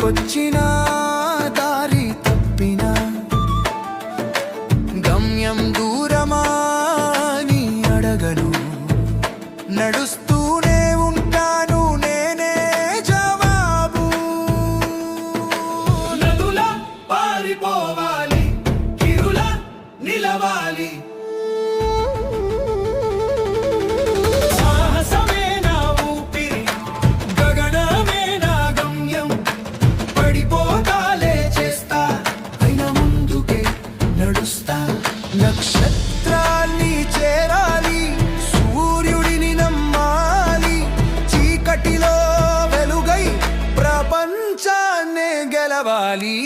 ముందుకొచ్చినా దారి తప్పినా గమ్యం దూరమా అని అడగను, నడుస్తూనే ఉంటాను నేనే జవాబు. నదులా పారిపోవాలి, కిరులా నిలవాలి, సాహసమే నా ఊపిరి, గగనమే నా గమ్యం. పడిపోతాలే చేస్తా, అయినా ముందుకే నడుస్తా. నక్షత్రాల్ని చేరాలి, సూర్యుడిని నమ్మాలి, చీకటిలో వెలుగై ప్రపంచాన్నే గెలవాలి.